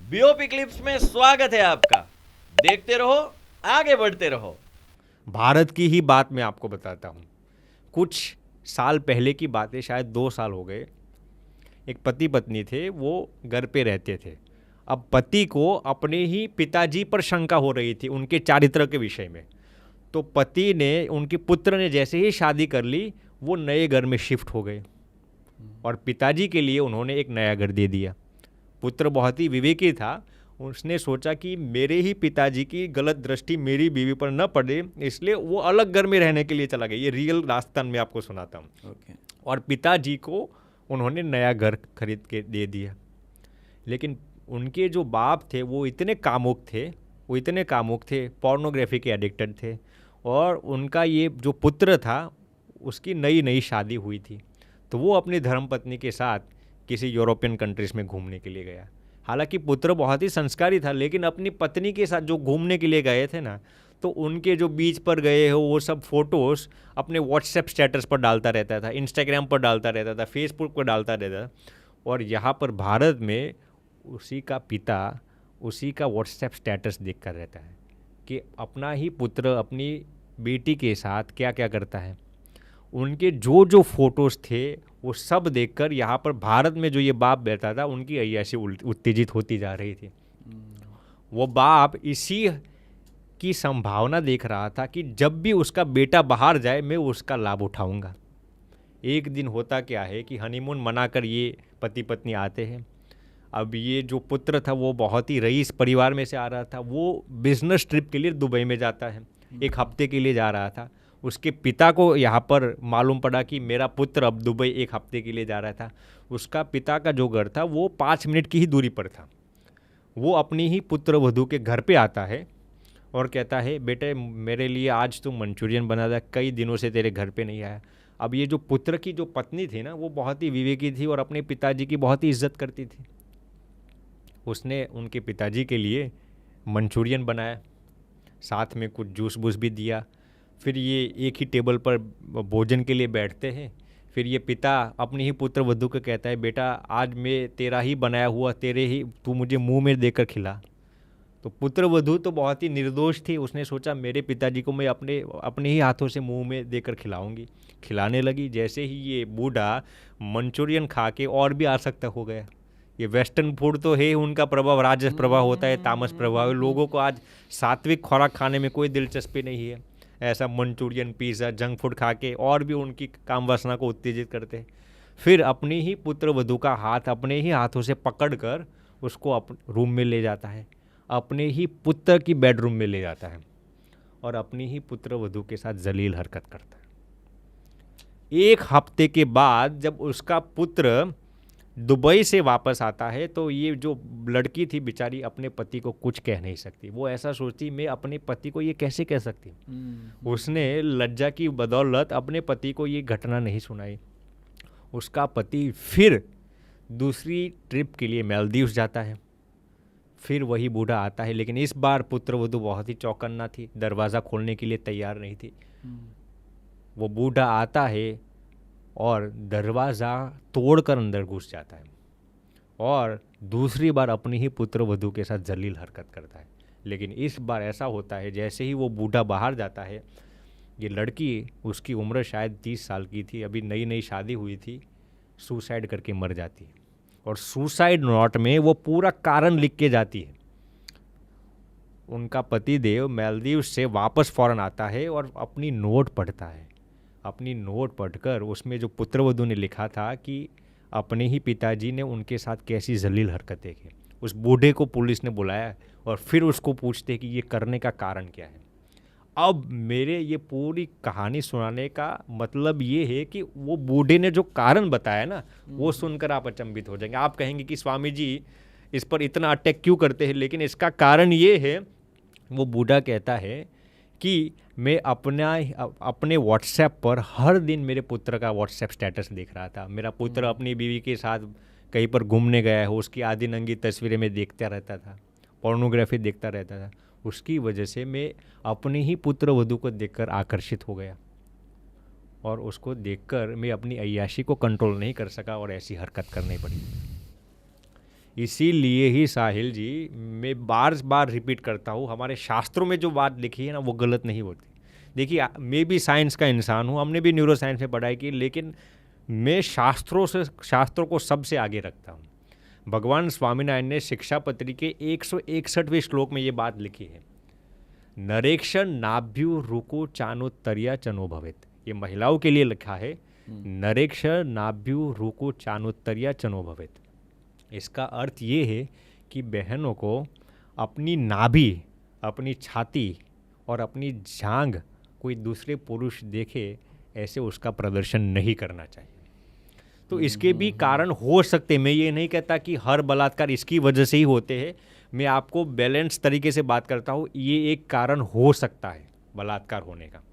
BOP clips में स्वागत है आपका। देखते रहो, आगे बढ़ते रहो। भारत की ही बात मैं आपको बताता हूँ। कुछ साल पहले की बात है, शायद 2 साल हो गए। एक पति पत्नी थे, वो घर पे रहते थे। अब पति को अपने ही पिताजी पर शंका हो रही थी उनके चारित्र के विषय में। तो पति ने, उनके पुत्र ने जैसे ही शादी कर ली, वो नए घर में शिफ्ट हो गए और पिताजी के लिए उन्होंने एक नया घर दे दिया। पुत्र बहुत ही विवेकी था, उसने सोचा कि मेरे ही पिताजी की गलत दृष्टि मेरी बीवी पर न पड़े, इसलिए वो अलग घर में रहने के लिए चला गया। ये रियल दास्तान मैं आपको सुनाता हूँ। और पिताजी को उन्होंने नया घर खरीद के दे दिया। लेकिन उनके जो बाप थे वो इतने कामुक थे, पोर्नोग्राफी के एडिक्टेड थे। और उनका ये जो पुत्र था, उसकी नई नई शादी हुई थी। तो वो अपनी धर्मपत्नी के साथ किसी यूरोपियन कंट्रीज़ में घूमने के लिए गया। हालांकि पुत्र बहुत ही संस्कारी था, लेकिन अपनी पत्नी के साथ जो घूमने के लिए गए थे ना, तो उनके जो बीच पर गए हो वो सब फोटोज़ अपने व्हाट्सएप स्टेटस पर डालता रहता था, इंस्टाग्राम पर डालता रहता था, फेसबुक पर डालता रहता था। और यहाँ पर भारत में उसी का पिता उसी का व्हाट्सएप स्टेटस देख कर रहता है कि अपना ही पुत्र अपनी बेटी के साथ क्या क्या करता है। उनके जो जो फोटोज़ थे वो सब देखकर यहाँ पर भारत में जो ये बाप बैठा था, उनकी अय्याशी उत्तेजित होती जा रही थी। वो बाप इसी की संभावना देख रहा था कि जब भी उसका बेटा बाहर जाए मैं उसका लाभ उठाऊंगा। एक दिन होता क्या है कि हनीमून मनाकर ये पति पत्नी आते हैं। अब ये जो पुत्र था वो बहुत ही रईस परिवार में से आ रहा था। वो बिजनेस ट्रिप के लिए दुबई में जाता है, 1 हफ्ते के लिए जा रहा था। उसके पिता को यहाँ पर मालूम पड़ा कि मेरा पुत्र अब दुबई 1 हफ्ते के लिए जा रहा था। उसका पिता का जो घर था वो 5 मिनट की ही दूरी पर था। वो अपनी ही पुत्र वधू के घर पे आता है और कहता है, बेटे मेरे लिए आज तू मंचूरियन बना दे, कई दिनों से तेरे घर पे नहीं आया। अब ये जो पुत्र की जो पत्नी थी ना, वो बहुत ही विवेकी थी और अपने पिताजी की बहुत ही इज्जत करती थी। उसने उनके पिताजी के लिए मंचूरियन बनाया, साथ में कुछ जूस बूस भी दिया। फिर ये एक ही टेबल पर भोजन के लिए बैठते हैं। फिर ये पिता अपने ही पुत्र वधू को कहता है, बेटा आज मैं तेरा ही बनाया हुआ तू मुझे मुंह में देकर खिला। तो पुत्र वधू तो बहुत ही निर्दोष थी, उसने सोचा मेरे पिताजी को मैं अपने ही हाथों से मुंह में देकर खिलाऊंगी। खिलाने लगी। जैसे ही ये बूढ़ा मंचूरियन खा के और भी आसक्त हो गया। ये वेस्टर्न फूड तो है, उनका प्रभाव राजस प्रभाव होता है, तामस प्रभाव है। लोगों को आज सात्विक खुराक खाने में कोई दिलचस्पी नहीं है। ऐसा मंचूरियन, पिज़्ज़ा, जंक फूड खा के और भी उनकी काम वासना को उत्तेजित करते हैं। फिर अपनी ही पुत्र वधू का हाथ अपने ही हाथों से पकड़कर उसको रूम में ले जाता है, अपने ही पुत्र की बेडरूम में ले जाता है और अपनी ही पुत्र वधू के साथ जलील हरकत करता है। 1 हफ्ते के बाद जब उसका पुत्र दुबई से वापस आता है, तो ये जो लड़की थी बेचारी अपने पति को कुछ कह नहीं सकती। वो ऐसा सोचती, मैं अपने पति को ये कैसे कह सकती। उसने लज्जा की बदौलत अपने पति को ये घटना नहीं सुनाई। उसका पति फिर दूसरी ट्रिप के लिए मालदीव्स जाता है। फिर वही बूढ़ा आता है, लेकिन इस बार पुत्र वधू बहुत ही चौकन्ना थी, दरवाज़ा खोलने के लिए तैयार नहीं थी। वो बूढ़ा आता है और दरवाज़ा तोड़कर अंदर घुस जाता है और दूसरी बार अपनी ही पुत्र वधू के साथ जलील हरकत करता है। लेकिन इस बार ऐसा होता है, जैसे ही वो बूढ़ा बाहर जाता है, ये लड़की, उसकी उम्र शायद 30 साल की थी, अभी नई नई शादी हुई थी, सुसाइड करके मर जाती है। और सुसाइड नोट में वो पूरा कारण लिख के जाती है। उनका पतिदेव मालदीव से वापस फ़ौरन आता है और अपनी नोट पढ़ता है। अपनी नोट पढ़कर उसमें जो पुत्रवधू ने लिखा था कि अपने ही पिताजी ने उनके साथ कैसी जलील हरकतें की। उस बूढ़े को पुलिस ने बुलाया और फिर उसको पूछते कि ये करने का कारण क्या है। अब मेरे ये पूरी कहानी सुनाने का मतलब ये है कि वो बूढ़े ने जो कारण बताया ना, वो सुनकर आप अचंभित हो जाएंगे। आप कहेंगे कि स्वामी जी इस पर इतना अटैक क्यों करते हैं, लेकिन इसका कारण ये है, वो बूढ़ा कहता है कि मैं अपने व्हाट्सएप पर हर दिन मेरे पुत्र का व्हाट्सएप स्टेटस देख रहा था। मेरा पुत्र अपनी बीवी के साथ कहीं पर घूमने गया है, उसकी आधी नंगी तस्वीरें मैं देखता रहता था, पोर्नोग्राफी देखता रहता था। उसकी वजह से मैं अपने ही पुत्र वधू को देखकर आकर्षित हो गया और उसको देखकर मैं अपनी अय्याशी को कंट्रोल नहीं कर सका और ऐसी हरकत करनी पड़ी। इसीलिए ही साहिल जी, मैं बार बार रिपीट करता हूँ, हमारे शास्त्रों में जो बात लिखी है ना वो गलत नहीं होती। देखिए मैं भी साइंस का इंसान हूँ, हमने भी न्यूरो साइंस में पढ़ाई की, लेकिन मैं शास्त्रों को सबसे आगे रखता हूँ। भगवान स्वामीनारायण ने शिक्षापत्री के 161वें श्लोक में ये बात लिखी है, नरेक्षण नाभ्यु रुकु चानुत्तरिया चनो भवेत। ये महिलाओं के लिए लिखा है, नरेक्षण नाभ्यु रुकु चानुत्तरिया चनो भवेत। इसका अर्थ ये है कि बहनों को अपनी नाभि, अपनी छाती और अपनी जांघ कोई दूसरे पुरुष देखे ऐसे उसका प्रदर्शन नहीं करना चाहिए। तो इसके भी कारण हो सकते, मैं ये नहीं कहता कि हर बलात्कार इसकी वजह से ही होते हैं, मैं आपको बैलेंस तरीके से बात करता हूँ, ये एक कारण हो सकता है बलात्कार होने का।